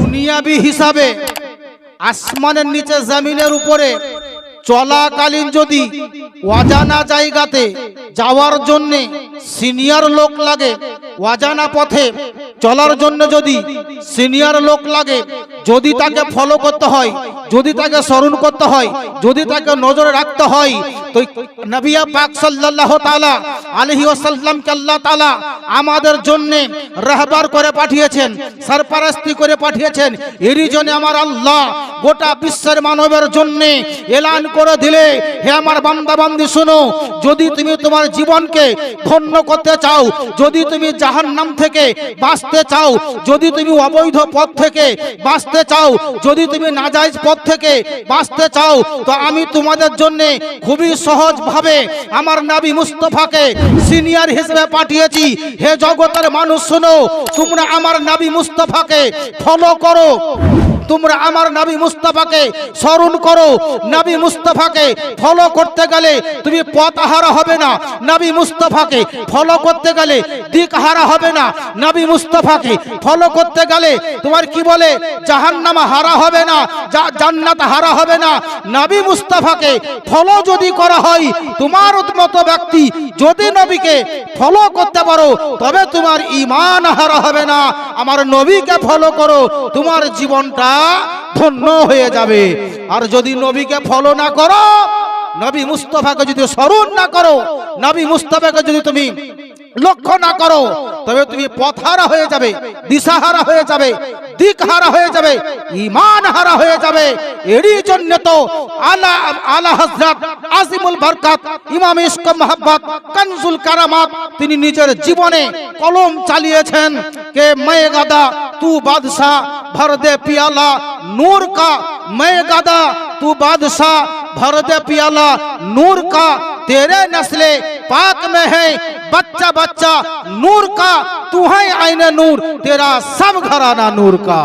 দুনিয়াবি হিসাবে আসমানের নিচে জমিনের উপরে চলাকালীন যদি অজানা জায়গাতে যাওয়ার জন্য সিনিয়র লোক লাগে, অজানা পথে চলার জন্য যদি সিনিয়র লোক লাগে, যদি তাকে ফলো করতে হয়, যদি তাকে স্মরণ করতে হয়, যদি তাকে নজরে রাখতে হয়, তো নবী পাক সাল্লাল্লাহু তাআলা আলাইহি ওয়াসাল্লামকে আল্লাহ তাআলা আমাদের জন্য রাহবার করে পাঠিয়েছেন, সরপরস্তি করে পাঠিয়েছেন। এরই জন্য আমার আল্লাহ গোটা বিশ্বের মানবের জন্য এলান করে দিলে, হে আমার বান্দা বান্দি শোনো, যদি তুমি তোমার জীবনকে ধন্য করতে চাও, যদি তুমি জাহান্নাম থেকে বাঁচতে চাও, যদি তুমি অবৈধ পথ থেকে বাঁচতে চাও, যদি তুমি নাজায়েজ পথ থেকে বাঁচতে চাও, তো আমি তোমাদের জন্য খুবই সহজ ভাবে আমার নবী মুস্তাফাকে সিনিয়র হিসেবে পাঠিয়েছি। হে জগতের মানুষ শোনো, তোমরা আমার নবী মুস্তাফাকে ফলো করো, তোমরা আমার নবী মুস্তাফাকে স্মরণ করো। নবী মুস্তাফাকে ফলো করতে গেলে তুমি পথহারা হবে না, নবী মুস্তাফাকে ফলো করতে গেলে দিকহারা হবে না, নবী মুস্তাফাকে ফলো করতে গেলে তোমার কি বলে জাহান্নাম হারা হবে না, জান্নাত হারা হবে না। নবী মুস্তাফাকে ফলো যদি করা হয়, তোমার মতো ব্যক্তি যদি নবীকে ফলো করতে পারো, তবে তোমার ঈমান হারা হবে না। আমার নবীকে ফলো করো, তোমার জীবনটা ধন্য হয়ে যাবে। আর যদি নবীকে ফলো না করো, নবী মুস্তাফাকে যদি স্মরণ না করো, নবী মুস্তাফাকে যদি তুমি লক্ষ্য না করো, তবে তুমি পথহারা হয়ে যাবে, দিশাহারা হয়ে যাবে, দিকহারা হয়ে যাবে, ঈমান হারা হয়ে যাবে। এরই জন্য তো আলা হযরত আজিমুল বরকত ইমাম ইশক মোহাব্বত কানজুল কারামাত তিনি নিজের জীবনে কলম চালিয়েছেন কে मैं गदा तू बादशाह भर दे पियाला नूर का, मैं गदा तू बादशाह भर दे पियाला नूर का, तेरे नस्ले पाक में है बच्चा बच्चा नूर का, तू है आईने नूर, तेरा सब घराना नूर का।